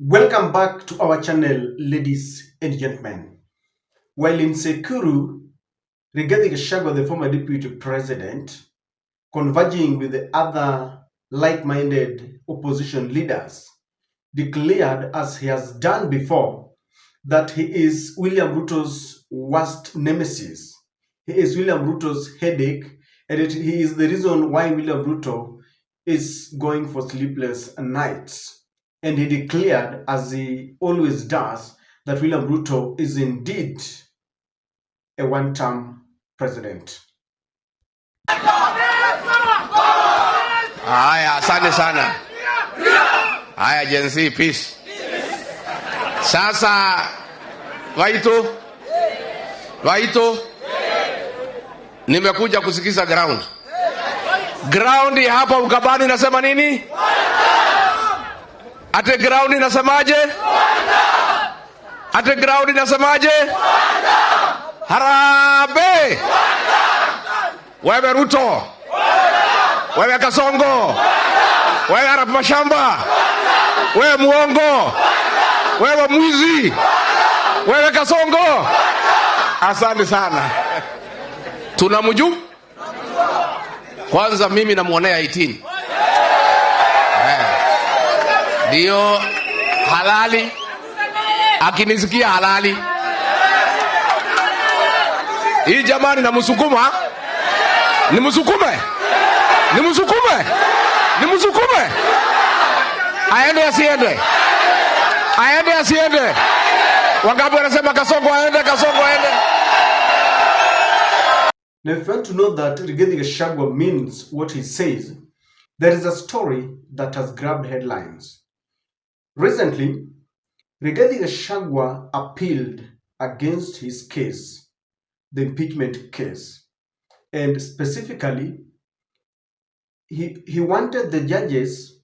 Welcome back to our channel, ladies and gentlemen. While in Sekuru, Rigathi Gachagua, the former deputy president, converging with the other like-minded opposition leaders, declared, as he has done before, that he is William Ruto's worst nemesis. He is William Ruto's headache, and he is the reason why William Ruto is going for sleepless nights. And he declared, as he always does, that William Ruto is indeed a one-term president. Haya, asante sana. Haya, Gen Z, peace. Sasa Waito, nimekuja kusikiza ground. Ground hapa Ukambani nasema nini? Ate ground inasemaje? Ate ground inasemaje? Harambee! Wewe Ruto, wewe Kasongo, wewe Arap Mashamba, wewe muongo, wewe mwizi, wewe Kasongo. Asante sana. Tunamjua? Kwanza mimi namuonea 18. Ndio halali, akinisikia halali. Hii jamani namsukuma, nimsukume. Aende asiende? Aende asiende? Wangapi wanasema Kasongo aende, Kasongo aende? Now, if you want to know that Rigathi Gachagua means what he says, there is a story that has grabbed headlines. Recently, Rigathi Gachagua appealed against his case, the impeachment case, and specifically, he wanted the judges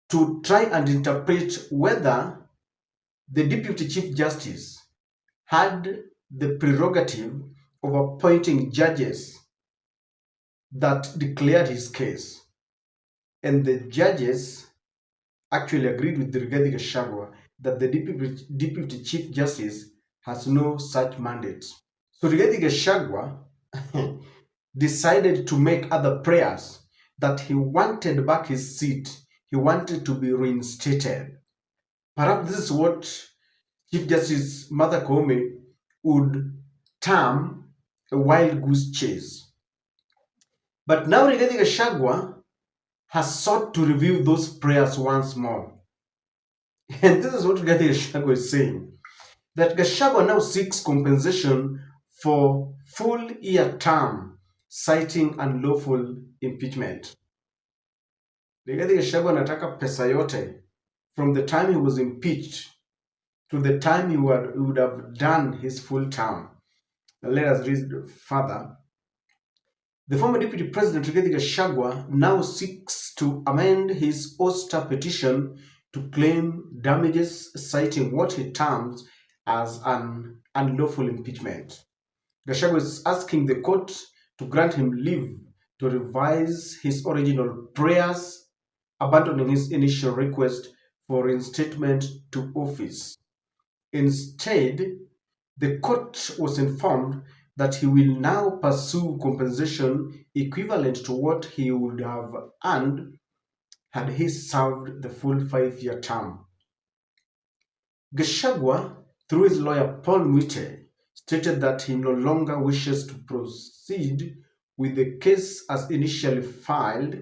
to try and interpret whether the Deputy Chief Justice had the prerogative of appointing judges that declared his case. And the judges actually agreed with Rigathi Gachagua that the Deputy Chief Justice has no such mandate. So Rigathi Gachagua decided to make other prayers that he wanted back his seat. He wanted to be reinstated. Perhaps this is what Chief Justice Martha Koome would term a wild goose chase. But now Rigathi Gachagua has sought to review those prayers once more. And this is what Rigathi Gachagua is saying, that Gachagua now seeks compensation for full year term, citing unlawful impeachment. Rigathi Gachagua anataka pesa yote from the time he was impeached to the time he would have done his full term. Now let us read further. The former deputy president Rigathi Gachagua now seeks to amend his ouster petition to claim damages, citing what he terms as an unlawful impeachment. Gachagua is asking the court to grant him leave to revise his original prayers, abandoning his initial request for reinstatement to office. Instead, the court was informed that he will now pursue compensation equivalent to what he would have earned had he served the full 5-year term. Gachagua, through his lawyer Paul Mwite, stated that he no longer wishes to proceed with the case as initially filed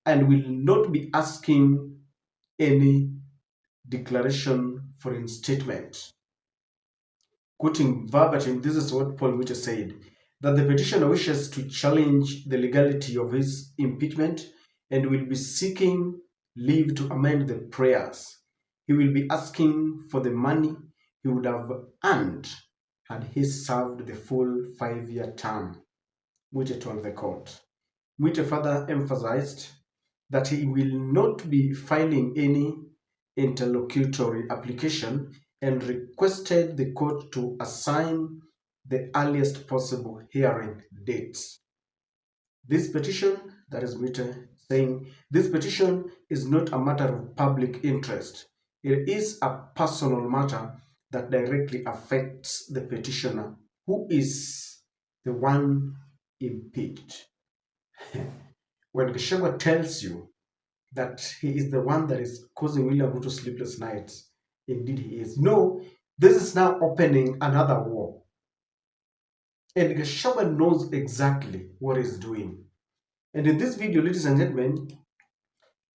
and will not be asking any declaration for reinstatement. Quoting verbatim, this is what Paul Mwite said, that the petitioner wishes to challenge the legality of his impeachment and will be seeking leave to amend the prayers. He will be asking for the money he would have earned had he served the full 5-year term, Mwite told the court. Mwite further emphasized that he will not be filing any interlocutory application and requested the court to assign the earliest possible hearing dates. This petition, that is Mwite saying, this petition is not a matter of public interest. It is a personal matter that directly affects the petitioner, who is the one impeached. When Gachagua tells you that he is the one that is causing William Ruto sleepless nights, indeed he is. No, this is now opening another war. And Gachagua knows exactly what he's doing. And in this video, ladies and gentlemen,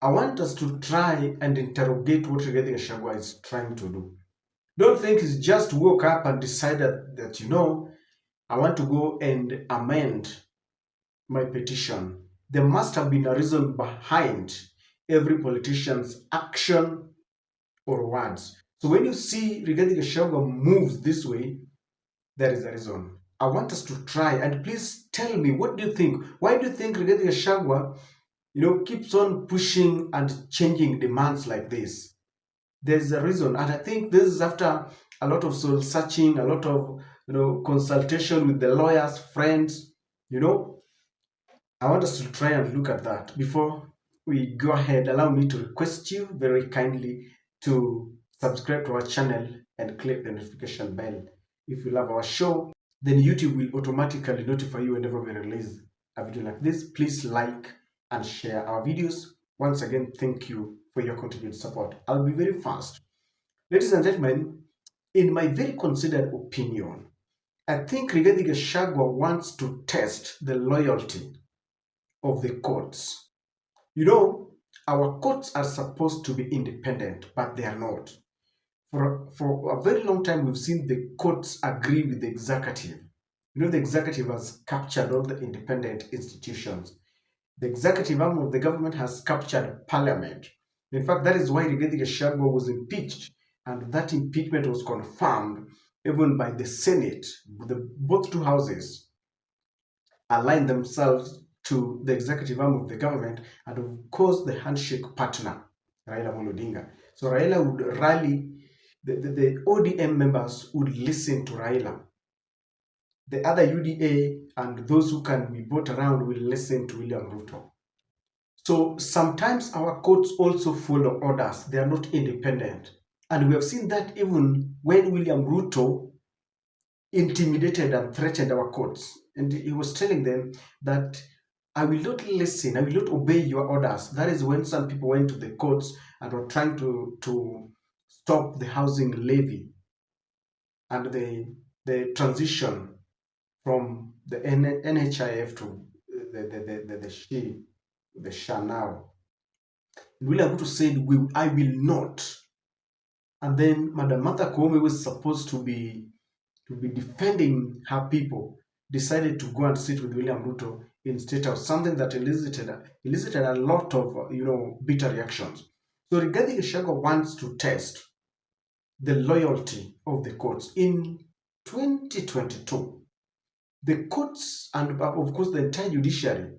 I want us to try and interrogate what Rigathi Gachagua is trying to do. Don't think he's just woke up and decided that, you know, I want to go and amend my petition. There must have been a reason behind every politician's action or words. So when you see Rigathi Gachagua moves this way, there is a reason. I want us to try, and please tell me, what do you think? Why do you think Rigathi Gachagua, keeps on pushing and changing demands like this? There's a reason, and I think this is after a lot of soul searching, a lot of consultation with the lawyers, friends. I want us to try and look at that. Before we go ahead, allow me to request you very kindly to subscribe to our channel and click the notification bell. If you love our show, then YouTube will automatically notify you whenever we release a video like this. Please like and share our videos. Once again, thank you for your continued support. I'll be very fast. Ladies and gentlemen, in my very considered opinion, I think Rigathi Gachagua wants to test the loyalty of the courts. Our courts are supposed to be independent, but they are not. For a very long time, we've seen the courts agree with the executive. The executive has captured all the independent institutions. The executive arm of the government has captured parliament. In fact, that is why Rigathi Gachagua was impeached, and that impeachment was confirmed even by the Senate. Both two houses aligned themselves to the executive arm of the government, and of course the handshake partner, Raila Odinga. So Raila would rally, the ODM members would listen to Raila. The other UDA and those who can be brought around will listen to William Ruto. So sometimes our courts also follow orders. They are not independent. And we have seen that even when William Ruto intimidated and threatened our courts. And he was telling them that I will not listen, I will not obey your orders. That is when some people went to the courts and were trying to stop the housing levy and the transition from the NHIF to the SHA now. William Ruto said, I will not. And then Madam Martha Koome was supposed to be defending her people, decided to go and sit with William Ruto in State House, something that elicited a lot of bitter reactions. So Rigathi Gachagua wants to test the loyalty of the courts. In 2022, the courts and of course the entire judiciary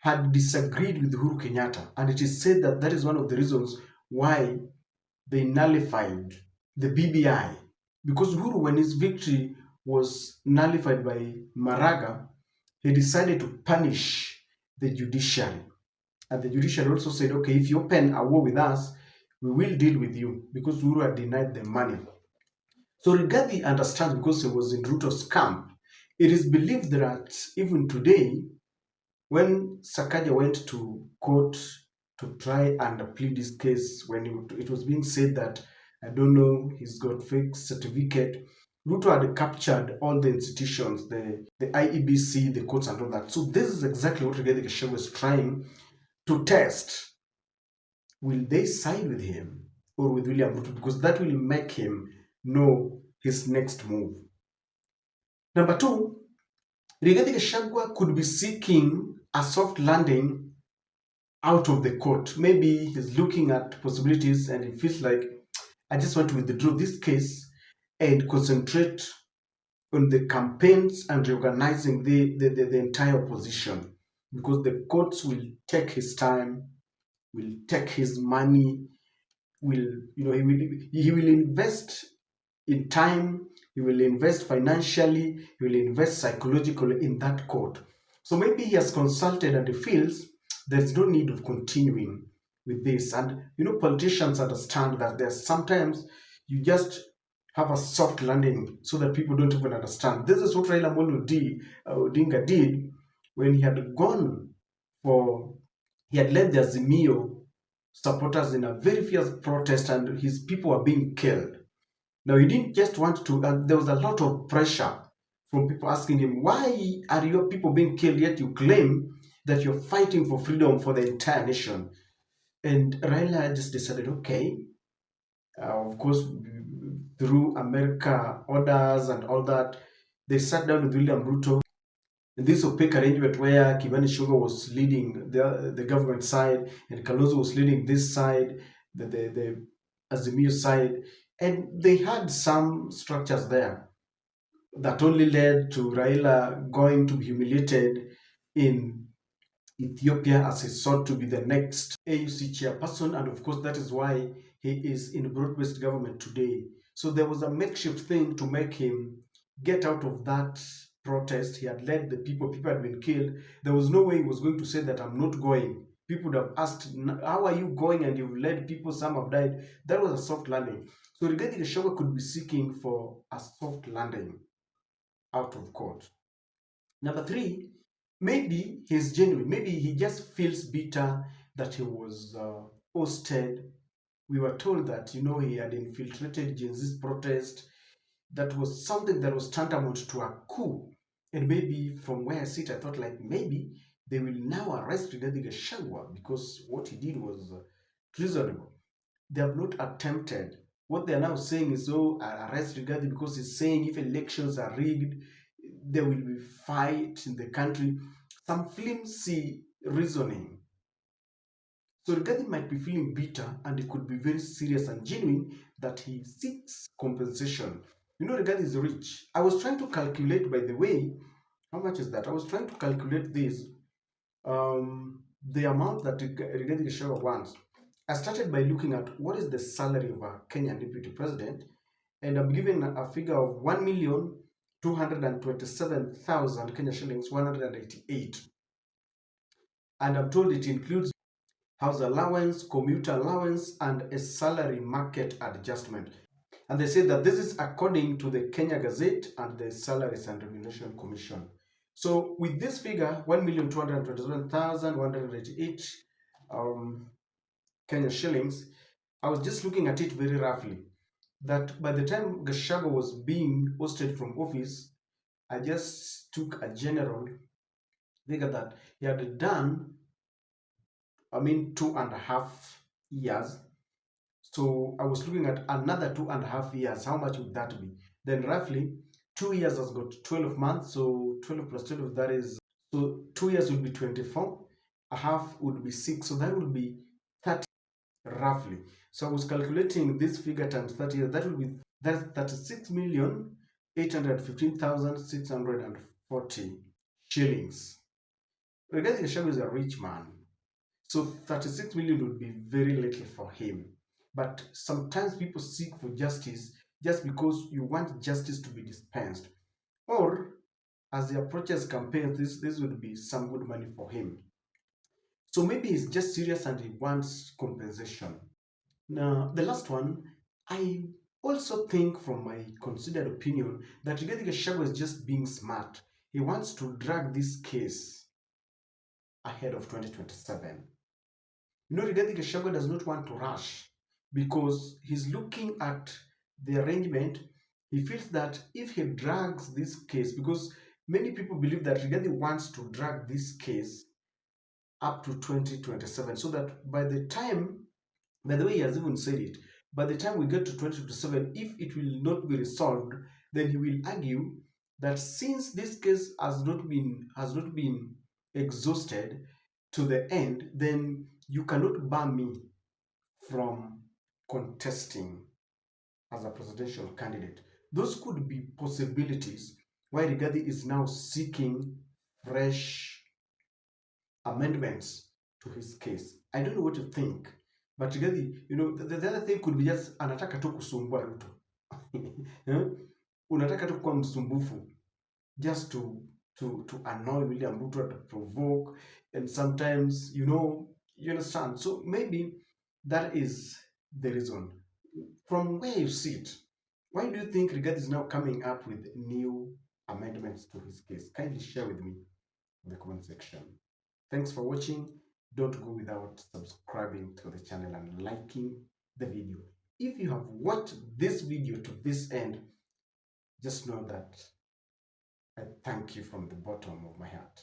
had disagreed with Uhuru Kenyatta, and it is said that that is one of the reasons why they nullified the BBI, because Uhuru, when his victory was nullified by Maraga, he decided to punish the judiciary. And the judiciary also said, okay, if you open a war with us, we will deal with you, because Uhuru had denied them money. So Rigathi understands, because he was in Ruto's camp. It is believed that even today, when Sakaja went to court to try and plead this case, when it was being said that, I don't know, he's got fake certificate, Ruto had captured all the institutions, the IEBC, the courts and all that. So this is exactly what Rigathi Gachagua was trying to test. Will they side with him or with William Ruto? Because that will make him know his next move. Number two, Rigathi Gachagua could be seeking a soft landing out of the court. Maybe he's looking at possibilities and he feels like, I just want to withdraw this case and concentrate on the campaigns and reorganizing the entire opposition, because the courts will take his time, will take his money, he will invest in time, he will invest financially, he will invest psychologically in that court. So maybe he has consulted and he feels there's no need of continuing with this. And politicians understand that there's sometimes you just have a soft landing so that people don't even understand. This is what Raila Amolo Odinga did when he had gone he had led the Azimio supporters in a very fierce protest and his people were being killed. Now, he didn't just want to, there was a lot of pressure from people asking him, why are your people being killed, yet you claim that you're fighting for freedom for the entire nation? And Raila just decided, okay, of course, through America orders and all that, they sat down with William Ruto. And this opaque arrangement where Kibani Sugar was leading the government side and Kalonzo was leading this side, the Azimio side, and they had some structures there that only led to Raila going to be humiliated in Ethiopia as he sought to be the next AUC chairperson, and of course that is why he is in broad-based government today. So there was a makeshift thing to make him get out of that protest. He had led the people had been killed. There was no way he was going to say that I'm not going. People would have asked, how are you going and you've led people, some have died. That was a soft landing. So Rigathi Gachagua could be seeking for a soft landing out of court. Number three, maybe he's genuine. Maybe he just feels bitter that he was ousted. We were told that, he had infiltrated Gen Z's protest. That was something that was tantamount to a coup. And maybe from where I sit, I thought like maybe they will now arrest Rigathi Gachagua because what he did was treasonable. They have not attempted. What they are now saying is, arrest Rigathi because he's saying if elections are rigged, there will be fight in the country. Some flimsy reasoning. So Rigathi might be feeling bitter and it could be very serious and genuine that he seeks compensation. Rigathi is rich. I was trying to calculate, by the way, how much is that? I was trying to calculate this, the amount that Rigathi Gachagua wants. I started by looking at what is the salary of a Kenyan deputy president, and I'm given a figure of 1,227,000 Kenya shillings, 188. And I'm told it includes house allowance, commuter allowance, and a salary market adjustment. And they say that this is according to the Kenya Gazette and the Salaries and Remuneration Commission. So with this figure, 1,227,188 Kenya shillings, I was just looking at it very roughly, that by the time Gachagua was being ousted from office, I just took a general figure that he had done, 2.5 years. So I was looking at another 2.5 years. How much would that be? Then roughly 2 years has got 12 months. So 12 plus 12, that is, so 2 years would be 24. A half would be 6. So that would be 30 roughly. So I was calculating this figure times 30 years. That's 36,815,640 shillings. Rigathi Gachagua is a rich man. So 36 million would be very little for him. But sometimes people seek for justice just because you want justice to be dispensed. Or as he approaches campaigns, this would be some good money for him. So maybe he's just serious and he wants compensation. Now, the last one, I also think from my considered opinion that Rigathi Gachagua is just being smart. He wants to drag this case ahead of 2027. Rigathi Gachagua does not want to rush because he's looking at the arrangement. He feels that if he drags this case, because many people believe that Rigathi wants to drag this case up to 2027, so that by the time, by the way, he has even said it, by the time we get to 2027, if it will not be resolved, then he will argue that since this case has not been exhausted to the end, then you cannot bar me from contesting as a presidential candidate. Those could be possibilities why Rigathi is now seeking fresh amendments to his case. I don't know what you think, but Rigathi, the other thing could be just anataka tu kusumbua Ruto. Unataka tu kuwa msumbufu, just to annoy William Ruto, to provoke, and sometimes, You understand? So maybe that is the reason. From where you sit, why do you think Rigathi is now coming up with new amendments to his case? Kindly share with me in the comment section. Thanks for watching. Don't go without subscribing to the channel and liking the video. If you have watched this video to this end, just know that I thank you from the bottom of my heart.